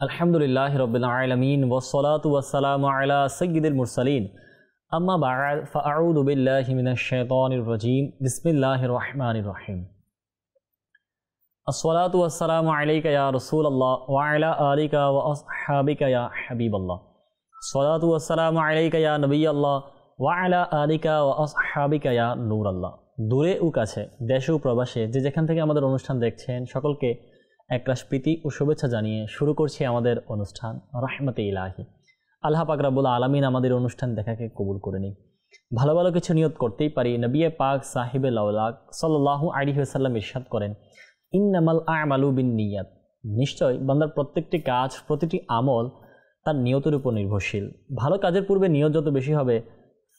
अल्हम्दुलिल्लाहि रब्बिल आलमीन वस्सलातु वस्सलामु अला सय्यिदिल मुरसलीन अम्मा बअद फ़अऊज़ु बिल्लाहि मिनश शैतानिर रजीम बिस्मिल्लाहिर रहमानिर रहीम अस्सलातु वस्सलामु अलैका या रसूलल्लाह व अला आलिका व अस्हाबिका या हबीबल्लाह अस्सलातु वस्सलामु अलैका या नबियल्लाह व अला आलिका व अस्हाबिका या नूरल्लाह। দূরে ও কাছে দেশে ও প্রবাসে যে যেখান থেকে আমাদের অনুষ্ঠান দেখছেন সকলকে একরাশ প্রীতি ও শুভেচ্ছা জানিয়ে শুরু করছি আমাদের অনুষ্ঠান রহমতে ইলাহি। আল্লাহ পাক রব্বুল আলামিন আমাদের অনুষ্ঠান দেখাকে কবুল করে নিন। ভালো ভালো কিছু নিয়ত করতেই পারি। নবী পাক সাহিবে লাউলাক সাল্লাল্লাহু আলাইহি ওয়াসাল্লাম ইরশাদ করেন, ইন্নামাল আমালু বিন্নিয়াত, নিশ্চয় বান্দার প্রত্যেকটি কাজ প্রতিটি আমল তার নিয়তের উপর নির্ভরশীল। ভালো কাজের পূর্বে নিয়ত যত বেশি হবে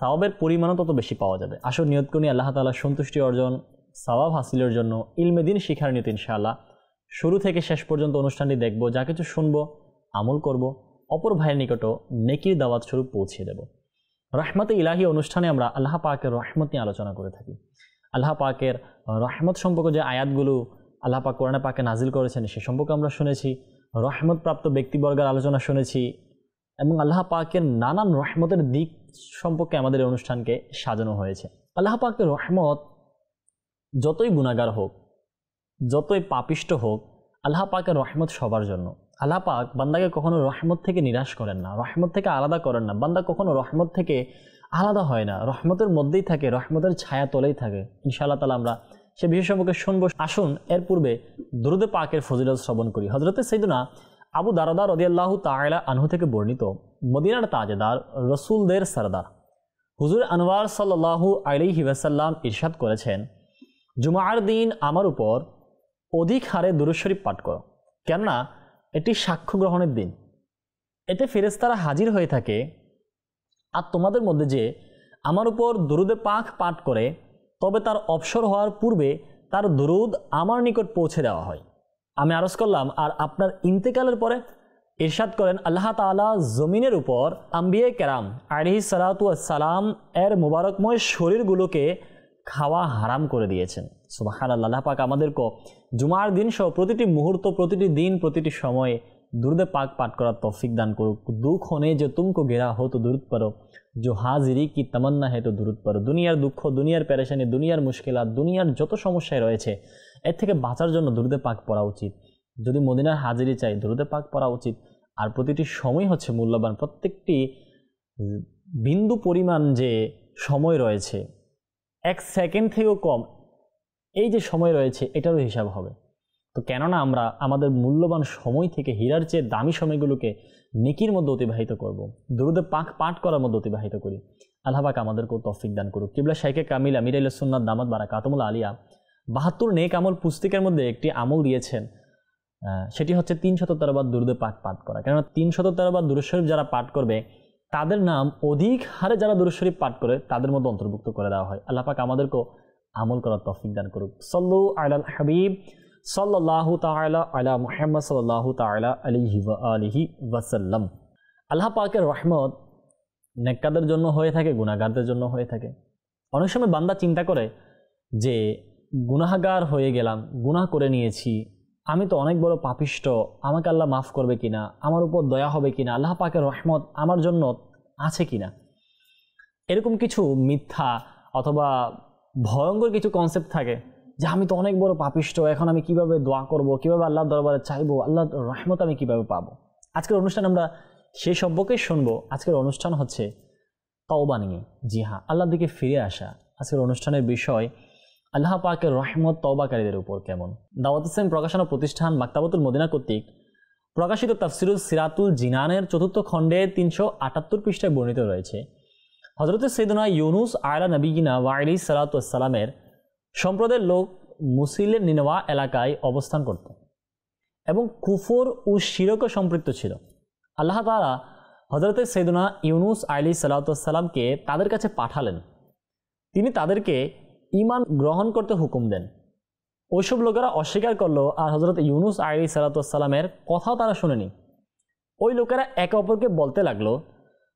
সওয়াবের পরিমাণও তত বেশি পাওয়া যাবে। আসল নিয়ত করি আল্লাহ তাআলার সন্তুষ্টি অর্জন, সওয়াব হাসিলের জন্য ইলমে দ্বীন শিখার নিয়ত ইনশাআল্লাহ। শুরু থেকে শেষ পর্যন্ত অনুষ্ঠানটি দেখব, যা কিছু শুনবো আমল করব, অপর ভাইয়ের নিকটও নেকির দাওয়াত স্বরূপ পৌঁছে দেব। রহমতে ইলাহি অনুষ্ঠানে আমরা আল্লাহ পাকের রহমত নিয়ে আলোচনা করে থাকি। আল্লাহ পাকের রহমত সম্পর্কে যে আয়াতগুলো আল্লাহ পাক কোরআনে পাকে নাজিল করেছেন সে সম্পর্কে আমরা শুনেছি, রহমতপ্রাপ্ত ব্যক্তিবর্গের আলোচনা শুনেছি এবং আল্লাহ পাকের নানান রহমতের দিক সম্পর্কে আমাদের এই অনুষ্ঠানকে সাজানো হয়েছে। আল্লাহ পাকের রহমত যতই গুনাহগার হোক, যতই পাপিষ্ট হোক, আল্লাহ পাকের রহমত সবার জন্য। আল্লাহ পাক বান্দাকে কখনো রহমত থেকে নিরাশ করেন না, রহমত থেকে আলাদা করেন না। বান্দা কখনো রহমত থেকে আলাদা হয় না, রহমতের মধ্যেই থাকে, রহমতের ছায়া তলেই থাকে। ইনশাআল্লাহ তাআলা আমরা সে বিষয় সম্পর্কে শুনবো। আসুন এর পূর্বে দুরূদে পাকের ফজিলত শ্রবণ করি। হযরতে সাইয়্যিদুনা আবু দারদা রাদিয়াল্লাহু তাআলা আনহু থেকে বর্ণিত, মদিনার তাজেদার, রসুলদের সরদার হুজুর আনওয়ার সাল্লাল্লাহু আলাইহি ওয়াসাল্লাম ইরশাদ করেছেন, জুমার দিন আমার উপর অধিক হারে দুরূদ শরীফ পাঠ করো, কেননা এটি সাক্ষ্য গ্রহণের দিন। এতে ফেরেশতারা হাজির হয়ে থাকে, আর তোমাদের মধ্যে যে আমার উপর দুরূদে পাক পাঠ করে তবে তার অবসর হওয়ার পূর্বে তার দুরূদ আমার নিকট পৌঁছে দেওয়া হয়। আমি আরজ করলাম, আর আপনার ইন্তেকালের পরে ইরশাদ করেন, আল্লাহ তাআলা জমিনের উপর আম্বিয়ে কেরাম আলাইহিস সালাতু ওয়াস সালাম এর মুবারকময় শরীরগুলোকে খাওয়া হারাম করে দিয়েছেন। সুবহানাল্লাহ। আল্লাহ পাক আমাদেরকে জুমার দিন সহ প্রতিটি মুহূর্ত, প্রতিটি দিন, প্রতিটি সময়ে দুরূদে পাক পাঠ করার তৌফিক দান করুক। দুঃখ होने जो तुमको गिरा हो तो दुरूद पढ़ो, जो हाजिरी की तमन्ना है तो दुरूद पढ़ो। দুনিয়ার দুঃখ, দুনিয়ার পেরেশানি, দুনিয়ার মুশকিলাত, দুনিয়ার যত সমস্যায় রয়েছে এর থেকে বাঁচার জন্য দুরূদে পাক পড়া উচিত। যদি মদিনার হাজিরি চাই দুরূদে পাক পড়া উচিত। আর প্রতিটি সময় হচ্ছে মূল্যবান। প্রত্যেকটি বিন্দু পরিমাণ যে সময় রয়েছে, এক সেকেন্ড থেকেও কম এই যে সময় রয়েছে এটারও হিসাব হবে। তো কেননা আমরা আমাদের মূল্যবান সময় থেকে হীরার চেয়ে দামি সময়গুলোকে নেকির মধ্যে অতিবাহিত করব, দুরূদে পাক পাঠ করার মধ্যে অতিবাহিত করি। আল্লাহ পাক আমাদেরকেও তৌফিক দান করুক। কিবলা শাইখে কামিল আমির আহলে সুন্নাত দামাত বারাকাতুহুল আলিয়া ৭২ নেক আমল পুস্তিকার মধ্যে একটি আমল দিয়েছেন, সেটি হচ্ছে ৩১৩ বার দুরূদে পাক পাঠ করা। কেননা ৩১৩ বার দুরূদ শরীফ যারা পাঠ করবে তাদের নাম অধিক হারে যারা দুরূদ শরীফ পাঠ করে তাদের মধ্যে অন্তর্ভুক্ত করে দেওয়া হয়। আল্লাহ পাক আমাদেরকেও আমল করার তৌফিক দান করুক। সাল্লু আলাল হাবিব সাল্লাল্লাহু তাআলা আলা মুহাম্মদ সাল্লাল্লাহু তাআলা আলাইহি ওয়া আলিহি ওয়াসাল্লাম। আল্লাহ পাকের রহমত নেককারদের জন্য হয়ে থাকে, গুনাহগারদের জন্য হয়ে থাকে। অনেক সময় বান্দা চিন্তা করে যে গুনাহগার হয়ে গেলাম, গুনাহ করে নিয়েছি, আমি তো অনেক বড় পাপিষ্ট, আমাকে আল্লাহ মাফ করবে কিনা, আমার উপর দয়া হবে কিনা, আল্লাহ পাকের রহমত আমার জন্য আছে কিনা। এরকম কিছু মিথ্যা অথবা ভয়ঙ্কর কিছু কনসেপ্ট থাকে যে আমি তো অনেক বড় পাপিষ্ট, এখন আমি কিভাবে দোয়া করব, কিভাবে আল্লাহর দরবারে চাইবো, আল্লাহর রহমত আমি কিভাবে পাবো। আজকের অনুষ্ঠান আমরা সেই সম্পর্কেই শুনবো। আজকের অনুষ্ঠান হচ্ছে তওবা নিয়ে। জি হ্যাঁ, আল্লাহর দিকে ফিরে আসা। আজকের অনুষ্ঠানের বিষয় আল্লাহ পাকের রহমত তওবাকারীদের উপর কেমন। দাওয়াত ইসলাম প্রকাশনা প্রতিষ্ঠান মাকতাবাতুল মদিনা কর্তৃক প্রকাশিত তাফসিরুল সিরাতুল জিনানের ৪র্থ খণ্ডে ৩৭৮ পৃষ্ঠায় বর্ণিত রয়েছে, হযরতে সাইয়্যিদুনা ইউনুস আলা নবিয়িনা ওয়া আলাইহিস সালাতু ওয়াস সালামের সম্প্রদায়ের লোক মুসিলের নিনওয়া এলাকায় অবস্থান করত এবং কুফর ও শিরকে সম্পৃক্ত ছিল। আল্লাহ তাআলা হযরতে সাইয়্যিদুনা ইউনুস আলাইহিস সালাতু ওয়াস সালামকে তাদের কাছে পাঠালেন। তিনি তাদেরকে ঈমান গ্রহণ করতে হুকুম দেন। ওইসব লোকেরা অস্বীকার করলো, আর হযরত ইউনুস আলাইহিস সালাতু ওয়াস সালামের কথাও তারা শুনেনি। ওই লোকেরা একে অপরকে বলতে লাগলো,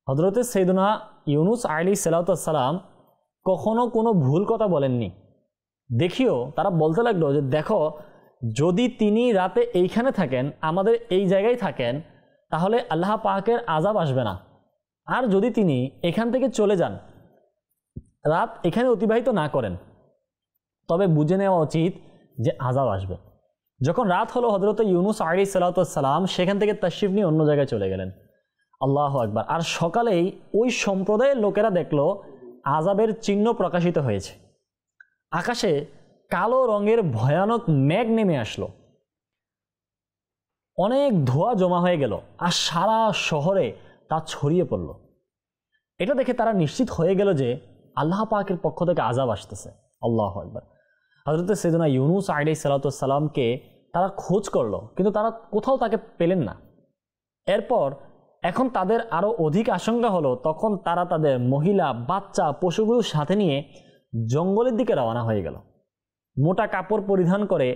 হযরতে সাইয়্যিদুনা ইউনুস আলাইহিস সালাতু ওয়াস সালাম কখনো কোনো ভুল কথা বলেননি। দেখিও, তারা বলতে লাগলো যে দেখো, যদি তিনি রাতে এইখানে থাকেন, আমাদের এই জায়গায় থাকেন, তাহলে আল্লাহ পাকের আযাব আসবে না। আর যদি তিনি এখান থেকে চলে যান, রাত এখানে অতিবাহিত না করেন, তবে বুঝে নেওয়া উচিত যে আযাব আসবে। যখন রাত হলো, হযরত ইউনূস আলাইহিস সালাম সেখান থেকে তাশরিফ নিয়ে অন্য জায়গায় চলে গেলেন। আল্লাহু আকবার। আর সকালেই ওই সম্প্রদায়ের লোকেরা দেখলো আযাবের চিহ্ন প্রকাশিত হয়েছে। আকাশে কালো রঙের ভয়ানক মেঘ নেমে আসলো, অনেক ধোঁয়া জমা হয়ে গেল, আর সারা শহরে তা ছড়িয়ে পড়ল। এটা দেখে তারা নিশ্চিত হয়ে গেল যে আল্লাহ পাকের পক্ষ থেকে আযাব আসতেছে। আল্লাহু আকবার। হযরত সাইয়েদনা ইউনূস আলাইহিস সালামকে তারা খোঁজ করলো, কিন্তু তারা কোথাও তাকে পেলেন না। এরপর এখন তাদের আরও অধিক আশঙ্কা হলো, তখন তারা তাদের মহিলা, বাচ্চা, পশুগুলোর সাথে নিয়ে জঙ্গলের দিকে রওনা হয়ে গেল। মোটা কাপড় পরিধান করে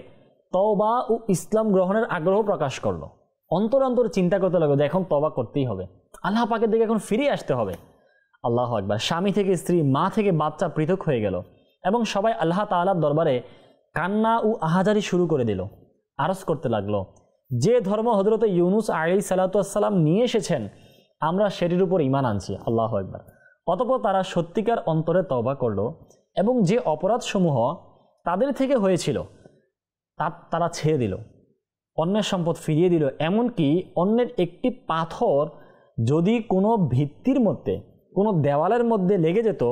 তওবা ও ইসলাম গ্রহণের আগ্রহ প্রকাশ করলো। অন্তরে অন্তরে চিন্তা করতে লাগলো যে এখন তওবা করতেই হবে, আল্লাহ পাকের দিকে এখন ফিরে আসতে হবে। আল্লাহু আকবার। স্বামী থেকে স্ত্রী, মা থেকে বাচ্চা পৃথক হয়ে গেল এবং সবাই আল্লাহ তাআলার দরবারে কান্না ও আহাজারি শুরু করে দিল, আরজ করতে লাগলো, যে ধর্ম হযরত ইউনূস আলাইহিস সালাম নিয়ে এসেছেন আমরা সেটির উপর ঈমান আনছি। আল্লাহু আকবার। অতঃপর তারা সত্যিকার অন্তরে তওবা করলো এবং যে অপরাধসমূহ তাদের থেকে হয়েছিল তারা ছেড়ে দিল, অন্যের সম্পদ ফিরিয়ে দিল। এমনকি অন্যের একটি পাথর যদি কোনো ভিত্তির মধ্যে, কোনো দেওয়ালের মধ্যে লেগে যেত,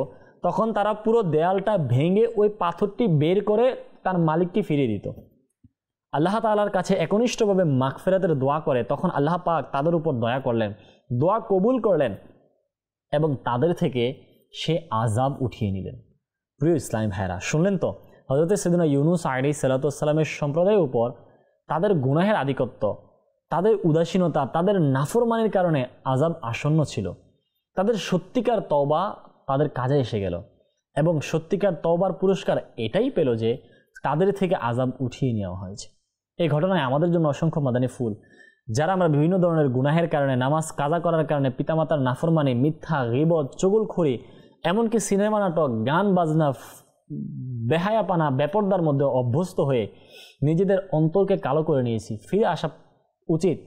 তখন তারা পুরো দেয়ালটা ভেঙে ওই পাথরটি বের করে তার মালিককে ফিরিয়ে দিত। আল্লাহ তাআলার কাছে একনিষ্ঠভাবে মাগফিরাতের দোয়া করে তখন আল্লাহ পাক তাদের উপর দয়া করলেন, দোয়া কবুল করলেন এবং তাদের থেকে সে আযাব উঠিয়ে নিলেন। প্রিয় ইসলামী ভাইরা, শুনলেন তো হযরত সাইয়েদনা ইউনূস আলাইহিস সালামের সম্প্রদায়ের উপর তাদের গুনাহের আধিপত্য, তাদের উদাসীনতা, তাদের নাফরমানির কারণে আযাব আসন্ন ছিল। তাদের সত্যিকার তওবা তাদের কাজে এসে গেল এবং সত্যিকার তওবার পুরস্কার এটাই পেল যে তাদের থেকে আযাব উঠিয়ে নেওয়া হয়েছে। এই ঘটনায় আমাদের জন্য অসংখ্য মাদানী ফুল। যারা আমরা বিভিন্ন ধরনের গুনাহের কারণে, নামাজ কাজা করার কারণে, পিতামাতার নাফরমানি, মিথ্যা, গীবত, চুগলখড়ি, এমনকি সিনেমা নাটক, গান বাজনা, বেহায়াপানা, বেপরদার মধ্যে অভ্যস্ত হয়ে নিজেদের অন্তরকে কালো করে নিয়েছি, ফিরে আসা উচিত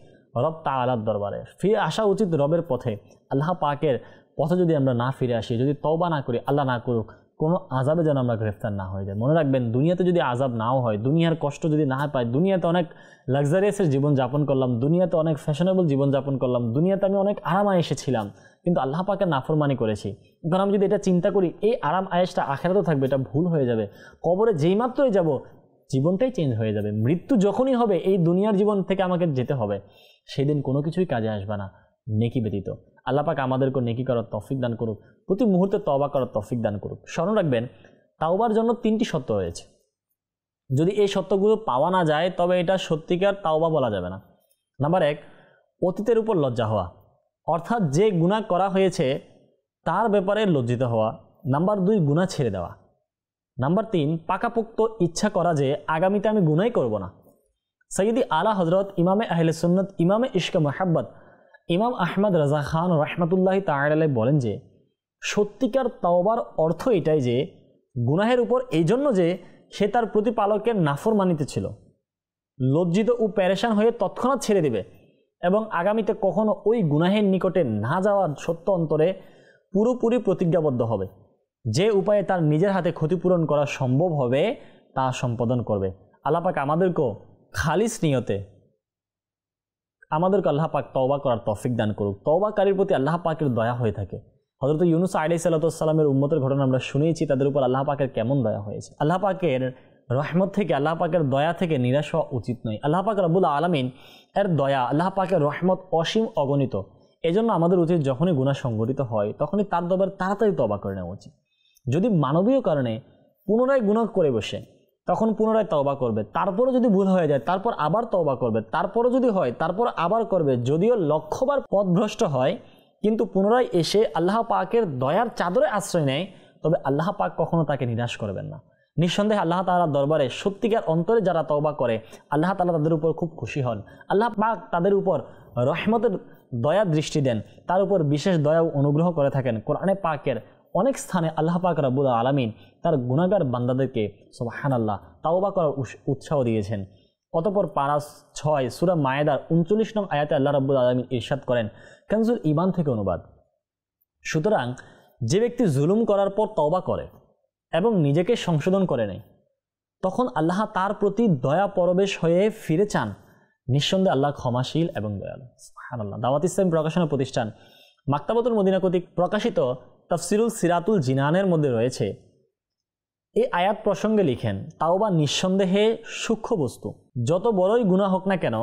রব তাআলার দরবারে, ফিরে আসা উচিত রবের পথে। আল্লাহ পাকের পথে যদি আমরা না ফিরে আসি, যদি তওবা না করি, আল্লাহ না করুক, কোনো আযাবে যেন আমরা গ্রেফতার না হয়ে যাই। মনে রাখবেন, দুনিয়াতে যদি আযাব নাও হয়, দুনিয়ার কষ্ট যদি না পাই, দুনিয়াতে অনেক লাক্সারিয়াসের জীবনযাপন করলাম, দুনিয়াতে অনেক ফ্যাশনেবল জীবনযাপন করলাম, দুনিয়াতে আমি অনেক আরাম আয়েশে ছিলাম, কিন্তু আল্লাহ পাকের নাফরমানি করেছি। কারণ আমি যদি এটা চিন্তা করি এই আরাম আয়েশটা আখিরাতেও থাকবে, এটা ভুল হয়ে যাবে। কবরে যেই মাত্রই যাব জীবনটাই চেঞ্জ হয়ে যাবে। মৃত্যু যখনই হবে এই দুনিয়ার জীবন থেকে আমাকে যেতে হবে, সেদিন কোনো কিছুই কাজে আসবে না নেকি ব্যতীত। আল্লাহ পাক আমাদেরকে নেকি করার তৌফিক দান করুক, প্রতি মুহূর্তে তওবা করার তৌফিক দান করুক। স্মরণ রাখবেন, তাওবার জন্য 3টি শর্ত রয়েছে। যদি এই শর্তগুলো পাওয়া না যায় তবে এটা সত্যিকার তাওবা বলা যাবে না। নাম্বার 1, অতীতের উপর লজ্জা হওয়া, অর্থাৎ যে গুনাহ করা হয়েছে তার ব্যাপারে লজ্জিত হওয়া। নাম্বার 2, গুনাহ ছেড়ে দেওয়া। নাম্বার 3, পাকাপোক্ত ইচ্ছা করা যে আগামীতে আমি গুনাহই করব না। সৈয়দি আলা হযরত ইমামে আহলে সুন্নাত, ইমামে ইশক মুহাব্বত, ইমাম আহমদ রাজা খান রাহমাতুল্লাহি তাআলা আলাইহি বলেন যে সত্যিকার তওবার অর্থ এটাই যে গুনাহের উপর এই জন্য যে সে তার প্রতিপালকের নাফরমানিতে ছিল, লজ্জিত ও পেরেশান হয়ে তৎক্ষণাৎ ছেড়ে দিবে এবং আগামীতে কখনো ওই গুনাহের নিকটে না যাওয়ার সত্য অন্তরে পুরোপুরি প্রতিজ্ঞাবদ্ধ হবে। যে উপায়ে তার নিজের হাতে ক্ষতিপূরণ করা সম্ভব হবে তা সম্পাদন করবে। আল্লাহ পাক আমাদেরকেও খালিস নিয়তে আমাদেরকে আল্লাহ পাক তওবা করার তৌফিক দান করুক। তওবাকারীর প্রতি আল্লাহ পাকের দয়া হয়ে থাকে। হযরত ইউনূস আলাইহিস সালামের উম্মতের ঘটনা আমরা শুনেছি, তাদের উপর আল্লাহ পাকের কেমন দয়া হয়েছে। আল্লাহ পাকের রহমত থেকে, আল্লাহ পাকের দয়া থেকে নিরাশ হওয়া উচিত নয়। আল্লাহ পাক রব্বুল আলামিন এর দয়া, আল্লাহ পাকের রহমত অসীম, অগণিত। এজন্য আমাদের উচিত যখনই গুনাহ সংঘটিত হয় তখনই তার দরবারে তাড়াতাড়ি তওবা করে নেওয়া উচিত। যদি মানবীয় কারণে পুনরায় গুনাহ করে বসে তখন পুনরায় তওবা করবে, তারপরও যদি ভুল হয়ে যায় তারপর আবার তওবা করবে, তারপরও যদি হয় তারপর আবার করবে। যদিও লক্ষবার পথভ্রষ্ট হয় কিন্তু পুনরায় এসে আল্লাহ পাকের দয়ার চাদরে আশ্রয় নেয়, তবে আল্লাহ পাক কখনো তাকে নিরাশ করবেন না। নিঃসন্দেহে আল্লাহ তাআলার দরবারে সত্যিকার অন্তরে যারা তওবা করে আল্লাহ তাআলা তাদের উপর খুব খুশি হন। আল্লাহ পাক তাদের উপর রহমতের দয়া দৃষ্টি দেন, তার উপর বিশেষ দয়া ও অনুগ্রহ করে থাকেন। কোরআনে পাকের অনেক স্থানে আল্লাহ পাক রব্বুল আলামিন তার গুনাহগার বান্দাদেরকে সুবহানাল্লাহ তওবা করার উৎসাহ দিয়েছেন। অতঃপর পারা 6 সূরা মায়েদার 39 নং আয়াতে আল্লাহ রাব্বুল আলামিন ইরশাদ করেন, কানজুল ঈমান থেকে অনুবাদ। সুতরাং যে ব্যক্তি জুলুম করার পর তওবা করে এবং নিজেকে সংশোধন করে নেয়, তখন আল্লাহ তার প্রতি দয়া পরবেশ হয়ে ফিরে চান, নিঃসন্দেহে আল্লাহ ক্ষমাশীল এবং দয়ালু। সুবহানাল্লাহ। দাওয়াত ইসলামী প্রকাশনা প্রতিষ্ঠান মাকতাবাতুল মদিনা কর্তৃক প্রকাশিত তাফসিরুল সিরাতুল জিনানের মধ্যে রয়েছে, এই আয়াত প্রসঙ্গে লিখেন, তাওবা নিঃসন্দেহে সূক্ষ্ম বস্তু, যত বড়ই গুনাহ হোক না কেন,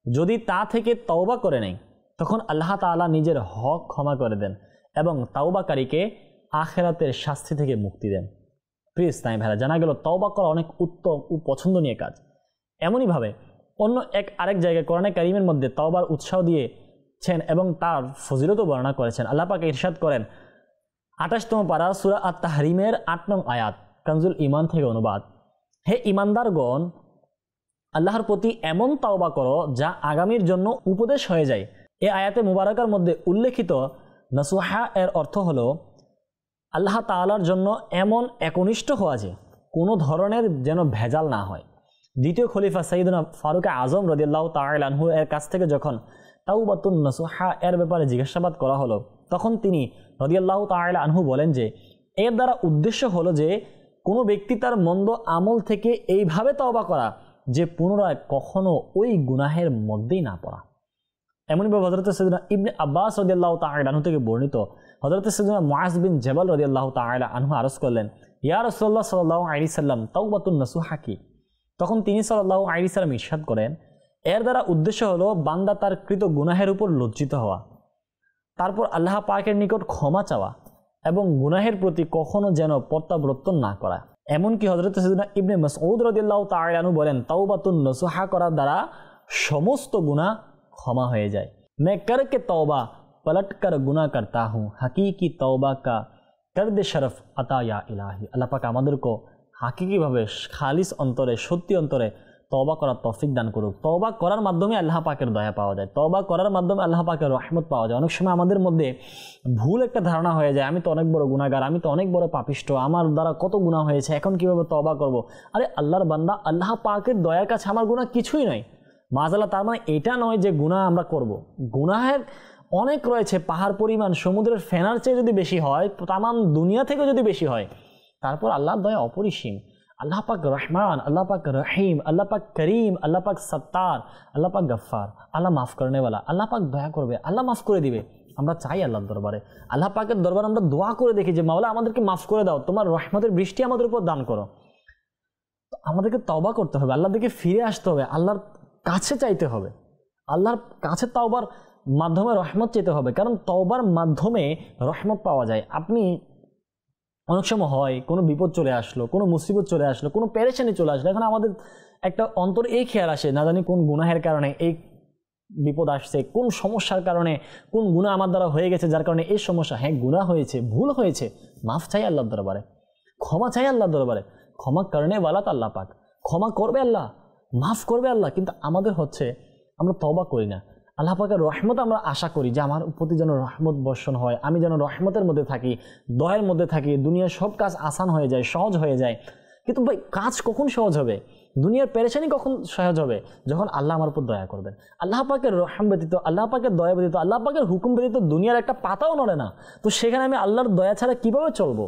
যদি তা থেকে তওবা করে নেয় তখন আল্লাহ তাআলা নিজের হক ক্ষমা করে দেন এবং তাওবাকারীকে আখিরাতের শাস্তি থেকে মুক্তি দেন। প্রিয় ইসলামী ভাইরা, জানা গেল তওবা করা অনেক উত্তম ও পছন্দনীয় কাজ। এমনইভাবে অন্য আরেক জায়গায় কোরআনে কারীমের মধ্যে তওবার উৎসাহ দিয়েছেন এবং তার ফজিলতও বর্ণনা করেছেন। আল্লাহ পাক ইরশাদ করেন 28তম পারা সূরা আত-তাহরিমের 8 নং আয়াত, কানজুল ঈমান থেকে অনুবাদ, হে ঈমানদারগণ, আল্লাহর প্রতি এমন তওবা করো যা আগামীর জন্য উপদেশ হয়ে যায়। এই আয়াতে মুবারাকার মধ্যে উল্লেখিত নাসুহা এর অর্থ হলো আল্লাহ তাআলার জন্য এমন একনিষ্ঠ হওয়া যে কোনো ধরনের যেন ভেজাল না হয়। দ্বিতীয় খলিফা সাইয়্যিদুনা ফারুক আজম রাদিয়াল্লাহু তাআলা আনহু এর কাছ থেকে যখন তাওবাতুন নাসুহা এর ব্যাপারে জিজ্ঞাসাবাদ করা হলো, তখন তিনি রাদিয়াল্লাহু তাআলা আনহু বলেন যে এর দ্বারা উদ্দেশ্য হলো যে কোনো ব্যক্তি তার মন্দ আমল থেকে এইভাবে তওবা করা যে পুনরায় কখনো ওই গুনাহের মধ্যেই না পড়া। এমনইভাবে হযরত সাইয়্যিদুনা ইবনে আব্বাস রাদিয়াল্লাহু তাআলা আনহু থেকে বর্ণিত, হযরত সাইয়্যিদুনা মুআজ বিন জাবাল রাদিয়াল্লাহু তাআলা আনহু আরজ করলেন, ইয়া রাসূলুল্লাহ সাল্লাল্লাহু আলাইহি সাল্লাম, তাওবাতুন নাসুহা কি? তখন তিনি সাল্লাল্লাহু আলাইহি সাল্লাম ইরশাদ করেন, এর দ্বারা উদ্দেশ্য হলো বান্দা তার কৃত গুনাহের উপর লজ্জিত হওয়া, তারপর আল্লাহ পাকের নিকট ক্ষমা চাওয়া এবং গুনাহের প্রতি কখনো যেন প্রত্যাবর্তন না করা। এমনকি হযরত সাইয়্যিদুনা ইবনে মাসউদ রাদিয়াল্লাহু তাআলা আনহু বলেন, তাওবাতুন নাসুহা করার দ্বারা সমস্ত গুনাহ ক্ষমা হয়ে যায়। मैं करके तौबा पलट कर गुनाह करता हूँ, हकीकी तौबा का कर दे शरफ अता या इलाही। আল্লাহ পাক আমাদেরকে হাকিকিভাবে খালিস অন্তরে সত্যি অন্তরে তওবা করার তৌফিক দান করুক। তওবা করার মাধ্যমে আল্লাহ পাকের দয়া পাওয়া যায়, তওবা করার মাধ্যমে আল্লাহ পাকের রহমত পাওয়া যায়। অনেক সময় আমাদের মধ্যে ভুল একটা ধারণা হয়ে যায়, আমি তো অনেক বড় গুনাহগার, আমি তো অনেক বড় পাপিষ্ট, আমার দ্বারা কত গুনাহ হয়েছে, এখন কিভাবে তওবা করব? আরে আল্লাহর বান্দা, আল্লাহ পাকের দয়ার কাছে আমার গুনাহ কিছুই নয়। মাযাল্লাহ, তার মানে এটা নয় যে গুনাহ আমরা করব। গুনাহের অনেক রয়েছে, পাহাড় পরিমাণ, সমুদ্রের ফেনার চেয়ে যদি বেশি হয়, তামাম দুনিয়া থেকে যদি বেশি হয়, তারপর আল্লাহর দয়া অপরিসীম। আল্লাহ পাক রহমান, আল্লাহ পাক রহিম, আল্লাহ পাক করিম, আল্লাহ পাক সত্তার, আল্লাহ পাক গফফার, আল্লাহ মাফ করনেওয়ালা। আল্লাহ পাক দয়া করবে, আল্লাহ মাফ করে দিবে। আমরা চাই আল্লাহর দরবারে, আল্লাহ পাকের দরবারে আমরা দোয়া করে দেখি যে মাওলা আমাদেরকে মাফ করে দাও, তোমার রহমতের বৃষ্টি আমাদের উপর দান করো। আমাদেরকে তওবা করতে হবে, আল্লাহর দিকে ফিরে আসতে হবে, আল্লাহর কাছে চাইতে হবে, আল্লাহর কাছে তওবার মাধ্যমে রহমত চাইতে হবে, কারণ তওবার মাধ্যমে রহমত পাওয়া যায়। আপনি অনেক সময় হয় কোনো বিপদ চলে আসলো, কোনো মুসিবত চলে আসলো, কোনো পেরেশানি চলে আসলো, এখন আমাদের একটা অন্তর এই খেয়াল আসে, না জানি কোন গুনাহের কারণে এই বিপদ আসছে, কোন সমস্যার কারণে, কোন গুনাহ আমার দ্বারা হয়ে গেছে যার কারণে এই সমস্যা। হ্যাঁ, গুনাহ হয়েছে, ভুল হয়েছে, মাফ চাই আল্লাহর দরবারে, ক্ষমা চাই আল্লাহর দরবারে। ক্ষমা করনেওয়ালা তো আল্লাহ পাক, ক্ষমা করবে আল্লাহ, মাফ করবে আল্লাহ। কিন্তু আমাদের হচ্ছে আমরা তওবা করি না। আল্লাহ পাকের রহমত আমরা আশা করি যে আমার প্রতি যেন রহমত বর্ষণ হয়, আমি যেন রহমতের মধ্যে থাকি, দয়ার মধ্যে থাকি, দুনিয়ার সব কাজ আসান হয়ে যায়, সহজ হয়ে যায়। কিন্তু ভাই, কাজ কখন সহজ হবে, দুনিয়ার পেরেশানি কখন সহজ হবে? যখন আল্লাহ আমার উপর দয়া করবেন। আল্লাহ পাকের রহম ব্যতীত, আল্লাহ পাকের দয়া ব্যতীত, আল্লাহ পাকের হুকুম ব্যতীত দুনিয়ার একটা পাতাও নড়ে না। তো সেখানে আমি আল্লাহর দয়া ছাড়া কিভাবে চলবো?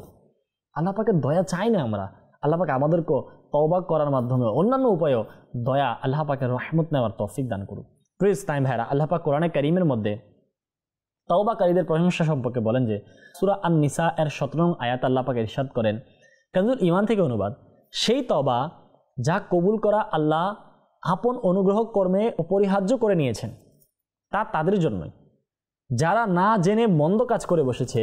আল্লাহ পাকের দয়া চাই না আমরা। আল্লাহ পাক আমাদেরকে তওবা করার মাধ্যমে অন্যান্য উপায়েও দয়া, আল্লাহ পাকের রহমত নেওয়ার তৌফিক দান করুক। প্রিয় টাইম ভাইরা, আল্লাহ পাক কোরআনে কারীমের মধ্যে তওবাকারীদের প্রশংসা সম্পর্কে বলেন যে সূরা আন-নিসা এর 17 নং আয়াত আল্লাহ পাক ইরশাদ করেন, কানজুল ঈমান থেকে অনুবাদ, সেই তওবা যা কবুল করা আল্লাহ আপন অনুগ্রহ কর্মে অপরিহার্য করে নিয়েছেন, তা তাদের জন্যই যারা না জেনে মন্দ কাজ করে বসেছে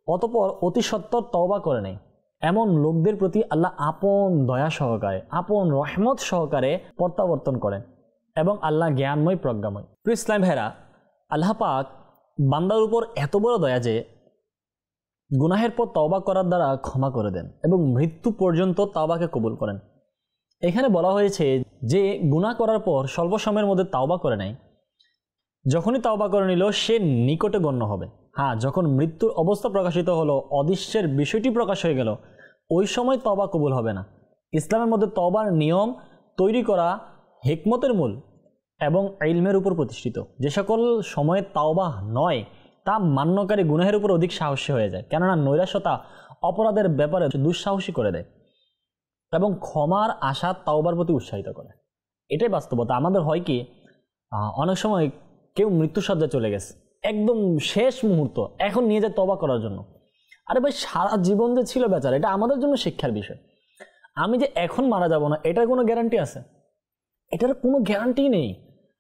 অতঃপর অতি সত্বর তওবা করে নেয়। এমন লোকদের প্রতি আল্লাহ আপন দয়া সহকারে, আপন রহমত সহকারে প্রত্যাবর্তন করেন এবং আল্লাহ জ্ঞানময়, প্রজ্ঞাময়। প্রিয় ইসলাম ভাইরা, আল্লাহ পাক বান্দার উপর এত বড় দয়া যে গুনাহের পর তওবা করার দ্বারা ক্ষমা করে দেন এবং মৃত্যু পর্যন্ত তওবাকে কবুল করেন। এখানে বলা হয়েছে যে গুনাহ করার পর স্বল্প সময়ের মধ্যে তওবা করে নেয়, যখনই তওবা করে নিল সে নিকটে গণ্য হবে। হ্যাঁ, যখন মৃত্যুর অবস্থা প্রকাশিত হলো, অদৃশ্যের বিষয়টি প্রকাশ হয়ে গেল, ওই সময় তওবা কবুল হবে না। ইসলামের মধ্যে তওবার নিয়ম তৈরি করা হিকমতের মূল এবং ইলমের উপর প্রতিষ্ঠিত। যে সকল সময়ে তাওবা নয় তা মান্যকারী গুনাহের উপর অধিক সাহসী হয়ে যায়, কেননা নৈরাশ্যতা অপরাধের ব্যাপারে দুঃসাহসী করে দেয় এবং ক্ষমার আশা তাওবার প্রতি উৎসাহিত করে। এটাই বাস্তবতা। আমাদের হয় কি, অনেক সময় কেউ মৃত্যুসজ্জা চলে গেছে, একদম শেষ মুহূর্ত, এখন নিয়ে যায় তওবা করার জন্য। আরে ভাই, সারা জীবন যে ছিল বেচারা, এটা আমাদের জন্য শিক্ষার বিষয়। আমি যে এখন মারা যাব না, এটার কোনো গ্যারান্টি আছে? এটার কোনো গ্যারান্টি নেই।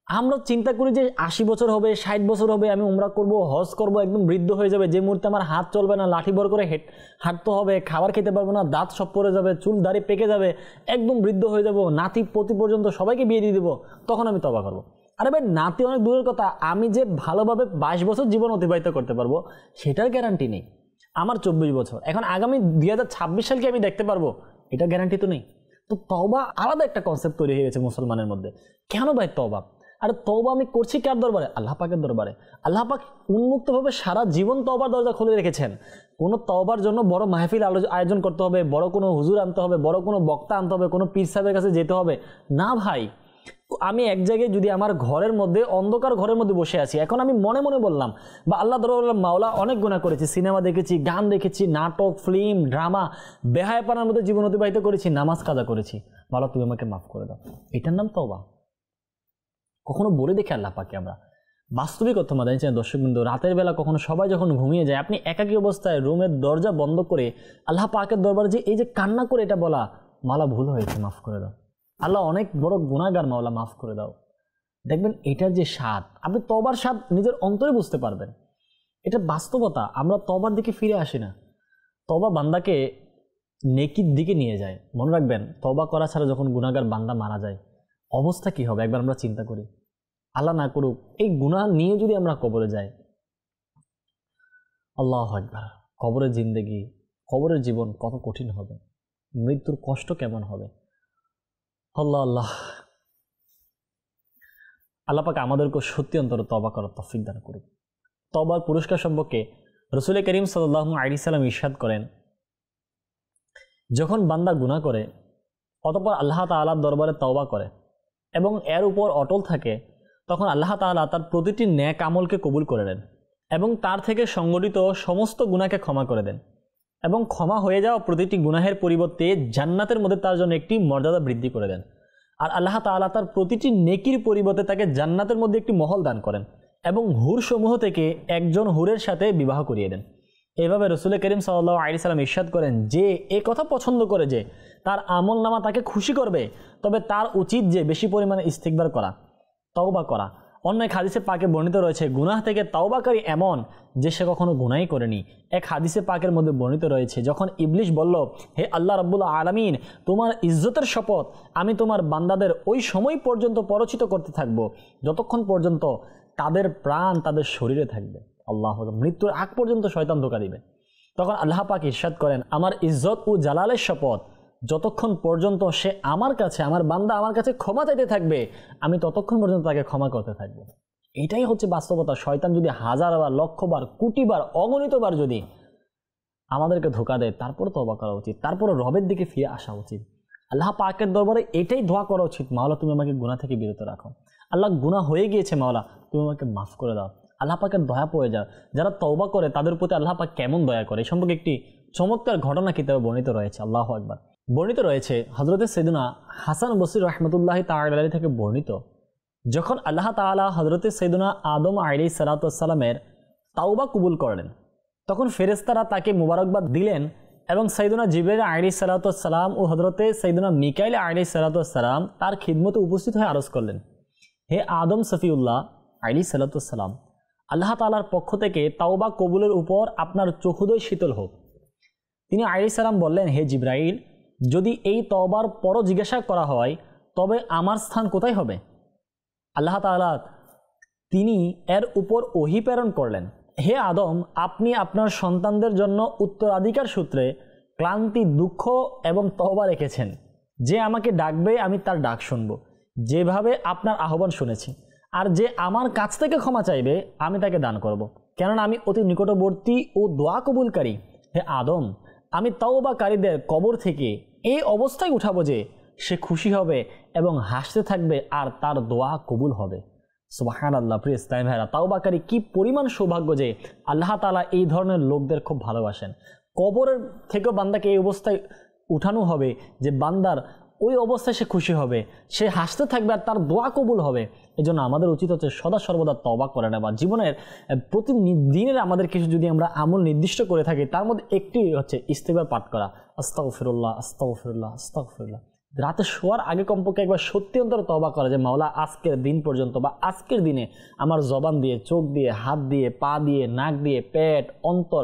আমরা চিন্তা করি যে 80 বছর হবে, 60 বছর হবে, আমি উমরা করব, হজ করব, একদম বৃদ্ধ হয়ে যাবে, যে মুহূর্তে আমার হাত চলবে না, লাঠি ভর করে হাঁটতে হবে, খাবার খেতে পারবো না, দাঁত সব পড়ে যাবে, চুল দাড়ি পেকে যাবে, একদম বৃদ্ধ হয়ে যাব, নাতি পতি পর্যন্ত সবাইকে বিয়ে দিয়ে দেবো, তখন আমি তওবা করবো। আরে ভাই, নাতি অনেক দূরের কথা, আমি যে ভালোভাবে 22 বছর জীবন অতিবাহিত করতে পারবো সেটার গ্যারান্টি নেই। আমার 24 বছর, এখন আগামী 2026 সালকে আমি দেখতে পারবো, এটা গ্যারান্টি তো নেই। তো তওবা আলাদা একটা কনসেপ্ট তৈরি হয়ে গেছে মুসলমানের মধ্যে। কেন ভাই তওবা? আর তওবা আমি করছি কার দরবারে? আল্লাহ পাকের দরবারে। আল্লাহ পাক উন্মুক্তভাবে সারা জীবন তওবার দরজা খুলে রেখেছেন। কোনো তওবার জন্য বড় মাহফিল আয়োজন করতে হবে, বড় কোনো হুজুর আনতে হবে, বড় কোনো বক্তা আনতে হবে, কোনো পীর সাহেবের কাছে যেতে হবে না ভাই। আমি এক জায়গায় যদি আমার ঘরের মধ্যে, অন্ধকার ঘরের মধ্যে বসে আছি, এখন আমি মনে মনে বললাম বা আল্লাহ দরবারে, মাওলা অনেক গুনাহ করেছি, সিনেমা দেখেছি, গান দেখেছি, নাটক, ফিল্ম, ড্রামা, বেহায়াপনার মধ্যে জীবন অতিবাহিত করেছি, নামাজ কাজা করেছি, মাওলা তুমি আমাকে মাফ করে দাও। এটার নাম তওবা? কখনো বলে দেখি আল্লাহ পাকে আমরা? বাস্তবিক অর্থ মাদানী চ্যানেল দর্শকবৃন্দ, রাতের বেলা কখনো সবাই যখন ঘুমিয়ে যায়, আপনি একাকী অবস্থায় রুমের দরজা বন্ধ করে আল্লাহ পাকের দরবারে যে এই যে কান্না করে এটা বলা, মাওলা ভুল হয়েছে, মাফ করে দাও, আল্লাহ অনেক বড় গুনাহগার, মাওলা মাফ করে দাও, দেখবেন এটার যে স্বাদ, আপনি তওবার স্বাদ নিজের অন্তরে বুঝতে পারবেন। এটা বাস্তবতা। আমরা তওবার দিকে ফিরে আসি না। তওবা বান্দাকে নেকির দিকে নিয়ে যায়। মনে রাখবেন, তওবা করা ছাড়া যখন গুনাহগার বান্দা মারা যায়, অবস্থা কি হবে একবার আমরা চিন্তা করি। আল্লাহ না করুক এই গুনাহ নিয়ে যদি আমরা কবরে যাই, আল্লাহু আকবার, কবরের জিন্দেগি, কবরের জীবন কত কঠিন হবে, মৃত্যুর কষ্ট কেমন হবে। আল্লাহ আল্লাহ, আল্লাহ পাক আমাদেরকে সত্যি অন্তরে তওবা করার তৌফিক দান করুক। তওবার পুরস্কার সম্পর্কে রাসূল করিম সাল্লাল্লাহু আলাইহি সাল্লাম ইরশাদ করেন, যখন বান্দা গুনাহ করে অতঃপর আল্লাহ তাআলার দরবারে তওবা করে এবং এর উপর অটল থাকে, তখন আল্লাহ তাআলা তার প্রতিটি নেক আমলকে কবুল করে নেন এবং তার থেকে সংগঠিত সমস্ত গুনাহকে ক্ষমা করে দেন এবং ক্ষমা হয়ে যাওয়া প্রতিটি গুনাহের পরিবর্তে জান্নাতের মধ্যে তার জন্য একটি মর্যাদা বৃদ্ধি করে দেন। আর আল্লাহ তাআলা তার প্রতিটি নেকির পরিবর্তে তাকে জান্নাতের মধ্যে একটি মহল দান করেন এবং হুর সমূহ থেকে একজন হুরের সাথে বিবাহ করিয়ে দেন। এভাবে রাসূল করিম সাল্লাল্লাহু আলাইহি সাল্লাম ইরশাদ করেন, যে এই কথা পছন্দ করে যে তার আমলনামা তাকে খুশি করবে, তবে তার উচিত যে বেশি পরিমাণে ইস্তিগফার করা, তওবা করা। অন্য এক হাদিসে পাকে বর্ণিত রয়েছে, গুনাহ থেকে তওবাকারী এমন যে সে কখনো গুনাহই করেনি। এক হাদিসে পাকের মধ্যে বর্ণিত রয়েছে, যখন ইবলিশ বলল, হে আল্লাহ রাব্বুল আলামিন, তোমার ইজ্জতের শপথ, আমি তোমার বান্দাদের ওই সময় পর্যন্ত পরচিত করতে থাকব যতক্ষণ পর্যন্ত তাদের প্রাণ তাদের শরীরে থাকবে। আল্লাহ, মৃত্যুর আগ পর্যন্ত শয়তান ধোঁকা দিবে। তখন আল্লাহ পাক ইরশাদ করেন, আমার ইজ্জত ও জালালের শপথ, যতক্ষণ পর্যন্ত সে আমার কাছে, আমার বান্দা আমার কাছে ক্ষমা চাইতে থাকবে, আমি ততক্ষণ পর্যন্ত তাকে ক্ষমা করতে থাকবো। এটাই হচ্ছে বাস্তবতা। শয়তান যদি 1000বার, লক্ষবার, কোটিবার, অগণিতবার যদি আমাদেরকে ধোঁকা দেয়, তারপরে তওবা করা উচিত, তারপরে রবের দিকে ফিরে আসা উচিত। আল্লাহ পাকের দরবারে এটাই দোয়া করা উচিত, মাওলা তুমি আমাকে গুনাহ থেকে বিরত রাখো। আল্লাহ, গুনাহ হয়ে গিয়েছে, মাওলা তুমি আমাকে মাফ করে দাও। আল্লাহ পাকের দয়া পড়ে যাও। যারা তওবা করে তাদের প্রতি আল্লাহ পাক কেমন দয়া করে, এই সম্পর্কে একটি চমৎকার ঘটনা কিতাবে বর্ণিত রয়েছে। আল্লাহু আকবার। বর্ণিত রয়েছে হযরতে সাইয়েদনা হাসান বসরি রাহমাতুল্লাহি তাআলা আলাইহি থেকে বর্ণিত, যখন আল্লাহ তাআলা হযরতে সাইয়েদনা আদম আলাইহিস সালাতু ওয়াস সালামের তাওবা কবুল করলেন, তখন ফেরেশতারা তাকে মুবারকবাদ দিলেন এবং সাইয়েদনা জিবরাইল আলাইহিস সালাতু ওয়াস সালাম ও হযরতে সাইয়েদনা মিকাইল আলাইহিস সালাতু ওয়াস সালাম তার খিদমতে উপস্থিত হয়ে আরজ করলেন, হে আদম সফিউল্লাহ আলাইহিস সালাতু ওয়াস সালাম, আল্লাহ তাআলার পক্ষ থেকে তাওবা কবুলের উপর আপনার চক্ষুদয় শীতল হোক। তিনি আলাইহিস সালাম বললেন, হে জিবরাইল, যদি এই তওবার পরও জিজ্ঞাসা করা হয় তবে আমার স্থান কোথায় হবে? আল্লাহ তাআলা তিনি এর উপর ওহী প্রেরণ করলেন, হে আদম, আপনি আপনার সন্তানদের জন্য উত্তরাধিকার সূত্রে ক্লান্তি, দুঃখ এবং তওবা রেখেছেন। যে আমাকে ডাকবে আমি তার ডাক শুনব, যেভাবে আপনার আহ্বান শুনেছি। আর যে আমার কাছ থেকে ক্ষমা চাইবে আমি তাকে দান করব, কেননা আমি অতি নিকটবর্তী ও দোয়া কবুলকারী। হে আদম, আমি তওবাকারীদের কবর থেকে এই অবস্থায় উঠাবো যে সে খুশি হবে এবং হাসতে থাকবে আর তার দোয়া কবুল হবে। সুবহানাল্লাহ। প্রিয় ইসলামী ভাইরা, তাওবাকারী কি পরিমাণ সৌভাগ্য যে আল্লাহ তাআলা এই ধরনের লোকদের খুব ভালোবাসেন। কবরের থেকেও বান্দাকে এই অবস্থায় উঠানো হবে যে বান্দার ওই অবস্থায় সে খুশি হবে, সে হাসতে থাকবে আর তার দোয়া কবুল হবে। এই জন্য আমাদের উচিত হচ্ছে সদা সর্বদা তওবা করে নেওয়া। জীবনের প্রতিদিনের আমাদের কিছু যদি আমরা আমল নির্দিষ্ট করে থাকি, তার মধ্যে একটি হচ্ছে ইস্তিগফার পাঠ করা, আস্তাগফিরুল্লাহ আস্তাগফিরুল্লাহ আস্তাগফিরুল্লাহ। রাতে শোয়ার আগে কমপক্ষে একবার সত্যি অন্তরে তওবা করা যে মাওলা আজকের দিন পর্যন্ত বা আজকের দিনে আমার জবান দিয়ে, চোখ দিয়ে, হাত দিয়ে, পা দিয়ে, নাক দিয়ে, পেট, অন্তর,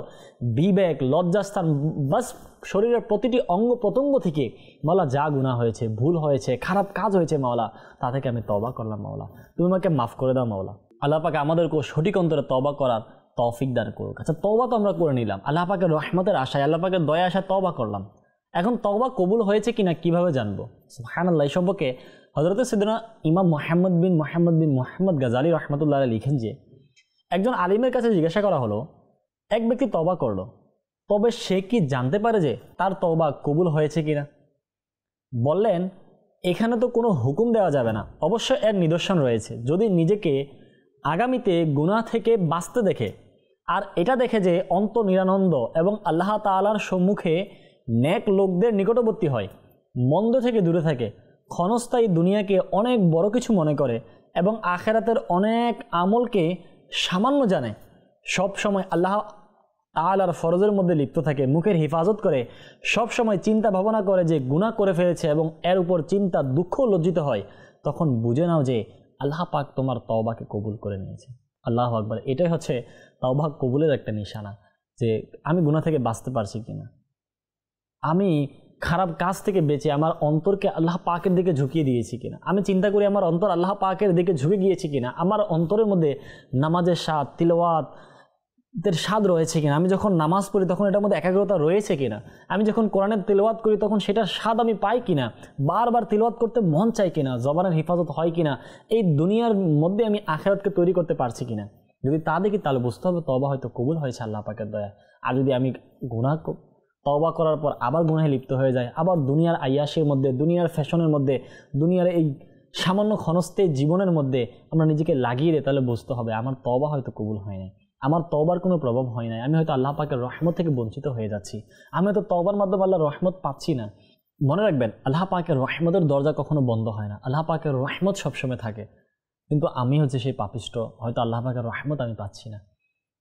বিবেক, লজ্জাস্থান, বাস শরীরের প্রতিটি অঙ্গ প্রত্যঙ্গ থেকে মাওলা যা গুনাহ হয়েছে, ভুল হয়েছে, খারাপ কাজ হয়েছে মাওলা, তা থেকে আমি তওবা করলাম মাওলা, তুমি আমাকে মাফ করে দাও মাওলা। আল্লাহ পাক আমাদেরকেও সঠিক অন্তরে তওবা করার তৌফিক দান করুক। আচ্ছা, তওবা তো আমরা করে নিলাম, আল্লাহ পাকের রহমতের আশায়, আল্লাহ পাকের দয়া আশায় তওবা করলাম। এখন তওবা কবুল হয়েছে কিনা কিভাবে জানবো? সুবহানাল্লাহ। এই সম্পর্কে হযরত সাইয়েদনা ইমাম মুহাম্মদ বিন মুহাম্মদ গাজালি রাহমাতুল্লাহ আলাইহি লিখেন যে একজন আলিমের কাছে জিজ্ঞাসা করা হলো, এক ব্যক্তি তওবা করলো, তবে সে কি জানতে পারে যে তার তওবা কবুল হয়েছে কিনা? বললেন, এখানে তো কোনো হুকুম দেওয়া যাবে না, অবশ্য এর নিদর্শন রয়েছে। যদি নিজেকে আগামীতে গুনাহ থেকে বাঁচতে দেখে আর এটা দেখে যে অন্তর নিরানন্দ এবং আল্লাহ তাআলার সম্মুখে নেক লোকদের নিকটবর্তী হয়, মন্দ থেকে দূরে থাকে, ক্ষণস্থায়ী দুনিয়াকে অনেক বড় কিছু মনে করে এবং আখেরাতের অনেক আমলকে সামান্য জানে, সব সময় আল্লাহ তাআলার ফরজের মধ্যে লিপ্ত থাকে, মুখের হিফাজত করে, সব সময় চিন্তা ভাবনা করে যে গুনাহ করে ফেলেছে এবং এর উপর চিন্তা দুঃখ লজ্জিত হয়, তখন বুঝে নাও যে আল্লাহ পাক তোমার তওবাকে কবুল করে নিয়েছে। আল্লাহু আকবার। এটাই হচ্ছে তওবা কবুলের একটা নিশানা, যে আমি গুনাহ থেকে বাঁচতে পারছি কিনা, আমি খারাপ কাজ থেকে বেঁচে আমার অন্তরকে আল্লাহ পাকের দিকে ঝুঁকিয়ে দিয়েছি কিনা, আমি চিন্তা করি আমার অন্তর আল্লাহ পাকের দিকে ঝুঁকে গিয়েছে কিনা, আমার অন্তরের মধ্যে নামাজের স্বাদ, তিলাওয়াতের স্বাদ রয়েছে কিনা, আমি যখন নামাজ পড়ি তখন এটার মধ্যে একাগ্রতা রয়েছে কিনা, আমি যখন কোরআনের তিলাওয়াত করি তখন সেটার স্বাদ আমি পাই কিনা, বারবার তিলাওয়াত করতে মন চাই কিনা, জবানের হিফাজত হয় কিনা, এই দুনিয়ার মধ্যে আমি আখিরাতকে তৈরি করতে পারছি কিনা। যদি তা দেখি তাহলে বুঝতে হবে তওবা হয়তো কবুল হয়েছে আল্লাহ পাকের দয়া। আর যদি আমি গুনাহ তওবা করার পর আবার গুনাহে লিপ্ত হয়ে যায়, আবার দুনিয়ার আয়াসের মধ্যে, দুনিয়ার ফ্যাশনের মধ্যে, দুনিয়ার এই সামান্য ক্ষণস্থায়ী জীবনের মধ্যে আমরা নিজেকে লাগিয়ে দিই, তাহলে বুঝতে হবে আমার তওবা হয়তো কবুল হয় নাই, আমার তওবার কোনো প্রভাব হয় নাই, আমি হয়তো আল্লাহ পাকের রহমত থেকে বঞ্চিত হয়ে যাচ্ছি, আমি হয়তো তওবার মাধ্যমে আল্লাহর রহমত পাচ্ছি না। মনে রাখবেন, আল্লাহ পাকের রহমতের দরজা কখনো বন্ধ হয় না, আল্লাহ পাকের রহমত সবসময় থাকে, কিন্তু আমি হচ্ছে সেই পাপিষ্ট, হয়তো আল্লাহ পাকের রহমত আমি পাচ্ছি না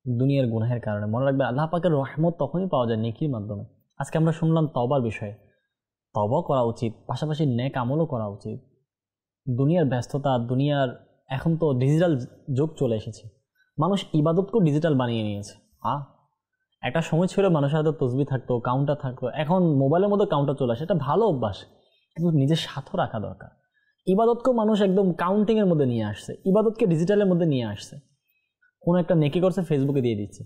দুনিয়ার গুনাহের কারণে। মনে রাখবেন, আল্লাহ পাকের রহমত তখনই পাওয়া যায় নেকির মাধ্যমে। আজকে আমরা শুনলাম তওবার বিষয়ে, তওবা করা উচিত, পাশাপাশি নেক আমলও করা উচিত। দুনিয়ার ব্যস্ততা, দুনিয়ার এখন তো ডিজিটাল যুগ চলে এসেছে, মানুষ ইবাদতকেও ডিজিটাল বানিয়ে নিয়েছে। একটা সময় ছিল মানুষের হাতে তসবিহ থাকতো, কাউন্টার থাকতো, এখন মোবাইলের মধ্যে কাউন্টার চলে আসে, এটা ভালো অভ্যাস, কিন্তু নিজের স্বার্থও রাখা দরকার। ইবাদতকেও মানুষ একদম কাউন্টিংয়ের মধ্যে নিয়ে আসছে, ইবাদতকে ডিজিটালের মধ্যে নিয়ে আসছে। কোনো একটা নেকি করছে ফেসবুকে দিয়ে দিচ্ছে,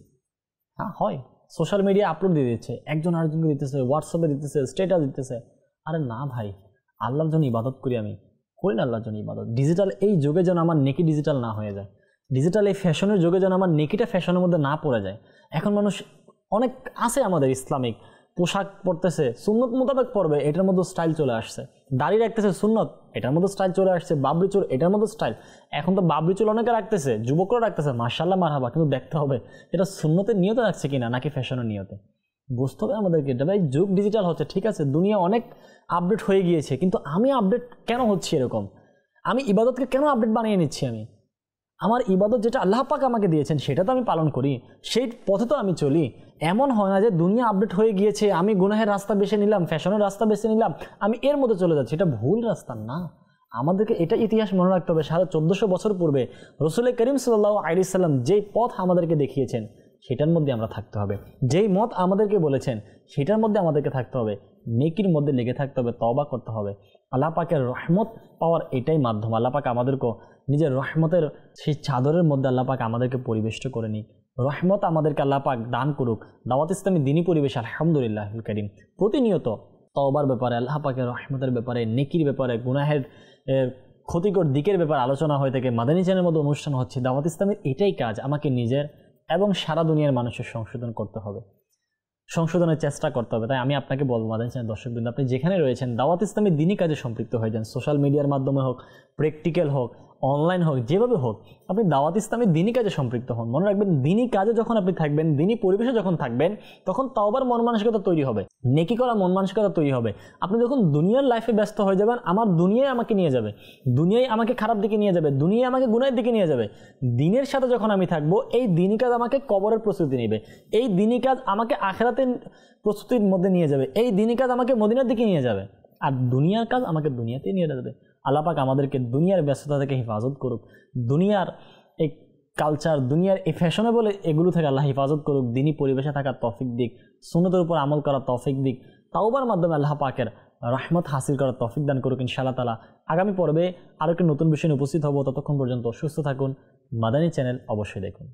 হয় সোশ্যাল মিডিয়া আপলোড দিয়ে দিচ্ছে, একজন আরেকজনকে দিতেছে, হোয়াটসঅ্যাপে দিতেছে, স্ট্যাটাস দিতেছে। আরে না ভাই, আল্লাহর জন্য ইবাদত করি, আমি করি না আল্লাহর জন্য ইবাদত। ডিজিটাল এই যুগে যেন আমার নেকি ডিজিটাল না হয়ে যায়, ডিজিটাল এই ফ্যাশনের যুগে যেন আমার নেকিটা ফ্যাশনের মধ্যে না পড়ে যায়। এখন মানুষ অনেক আছে আমাদের ইসলামিক পোশাক পরতেছে, সুন্নত মোতাবেক পরবে, এটার মধ্যে স্টাইল চলে আসছে, দাড়ি রাখতেছে সুন্নত, এটার মধ্যে স্টাইল চলে আসছে, বাবরি চুল এটার মধ্যে স্টাইল। এখন তো বাবরি চুল অনেকে রাখতেছে, যুবকরা রাখতেছে, মাশাআল্লাহ মারহাবা, কিন্তু দেখতে হবে এটা সুন্নতের নিয়তে রাখছে কিনা নাকি ফ্যাশনের নিয়তে, বুঝতে হবে আমাদেরকে। এটা ভাই যুগ ডিজিটাল হচ্ছে, ঠিক আছে, দুনিয়া অনেক আপডেট হয়ে গিয়েছে, কিন্তু আমি আপডেট কেন হচ্ছি এরকম? আমি ইবাদতকে কেন আপডেট বানিয়ে নিচ্ছি? আমি আমার ইবাদত যেটা আল্লাহ পাক আমাকে দিয়েছেন সেটা তো আমি পালন করি, সেই পথে তো আমি চলি। এমন হয় না যে দুনিয়া আপডেট হয়ে গিয়েছে, আমি গুনাহের রাস্তা বেছে নিলাম, ফ্যাশনের রাস্তা বেছে নিলাম, আমি এর মধ্যে চলে যাচ্ছি, এটা ভুল রাস্তা না। আমাদেরকে এটা ইতিহাস মনে রাখতে হবে, 1450 বছর পূর্বে রাসূল করিম সাল্লাল্লাহু আলাইহি সাল্লাম যেই পথ আমাদেরকে দেখিয়েছেন সেটার মধ্যে আমরা থাকতে হবে, যেই মত আমাদেরকে বলেছেন সেটার মধ্যে আমাদেরকে থাকতে হবে, নেকির মধ্যে লেগে থাকতে হবে, তওবা করতে হবে। আল্লাহ পাকের রহমত পাওয়ার এটাই মাধ্যম। আল্লাহ পাক আমাদেরকে নিজের রহমতের সেই চাদরের মধ্যে আল্লাহ পাক আমাদেরকে পরিবেষ্ট করে নিক, রহমত আমাদেরকে আল্লাহ পাক দান করুক। দাওয়াত ইসলামী দিনী পরিবেশ আলহামদুলিল্লাহুল কারীম প্রতিনিয়ত তওবার ব্যাপারে, আল্লাহ পাকের রহমতের ব্যাপারে, নেকির ব্যাপারে, গুনাহের ক্ষতিকর দিকের ব্যাপারে আলোচনা হয়ে থাকে। মাদানী চ্যানেলের মধ্যে অনুষ্ঠান হচ্ছে। দাওয়াত ইসলামের এটাই কাজ, আমাকে নিজের এবং সারা দুনিয়ার মানুষের সংশোধন করতে হবে। সংশোধনের চেষ্টা করতে হবে। তাই আমি আপনাকে বলবো মাদানী চ্যানেল দর্শকবৃন্দ, আপনি যেখানে রয়েছেন দাওয়াত ইসলামী দিনী কাজে সম্পৃক্ত হয়ে যান। সোশ্যাল মিডিয়ার মাধ্যমে হোক, প্র্যাকটিক্যাল হোক, অনলাইন হোক, যেভাবে হোক আপনি দাওয়াত ইসলামী দিনী কাজে সম্পৃক্ত হন। মনে রাখবেন, দিনী কাজে যখন আপনি থাকবেন, দিনী পরিবেশে যখন থাকবেন, তখন তাওবার মন মানসিকতা তৈরি হবে, নেকি করা মন মানসিকতা তৈরি হবে। আপনি যখন দুনিয়ার লাইফে ব্যস্ত হয়ে যাবেন, আমার দুনিয়ায় আমাকে নিয়ে যাবে, দুনিয়ায় আমাকে খারাপ দিকে নিয়ে যাবে, দুনিয়ায় আমাকে গুনাহের দিকে নিয়ে যাবে। দিনের সাথে যখন আমি থাকবো, এই দিনী কাজ আমাকে কবরের প্রস্তুতি নেবে, এই দিনী কাজ আমাকে আখিরাতের প্রস্তুতির মধ্যে নিয়ে যাবে, এই দিনী কাজ আমাকে মদিনার দিকে নিয়ে যাবে, আর দুনিয়ার কাজ আমাকে দুনিয়াতেই নিয়ে যাবে। আল্লাহ পাক আমাদেরকে দুনিয়ার ব্যস্ততা থেকে হেফাজত করুক, দুনিয়ার এই কালচার, দুনিয়ার এই ফ্যাশনেবল এগুলো থেকে আল্লাহ হেফাজত করুক, দিনী পরিবেশে থাকার তৌফিক দিক, সুন্নতের উপর আমল করার তৌফিক দিক, তাওবার মাধ্যমে আল্লাহ পাকের রহমত হাসিল করার তৌফিক দান করুক ইনশাআল্লাহ তাআলা। আগামী পর্বে আরও একটি নতুন বিষয় নিয়ে উপস্থিত হব। ততক্ষণ পর্যন্ত সুস্থ থাকুন, মাদানী চ্যানেল অবশ্যই দেখুন।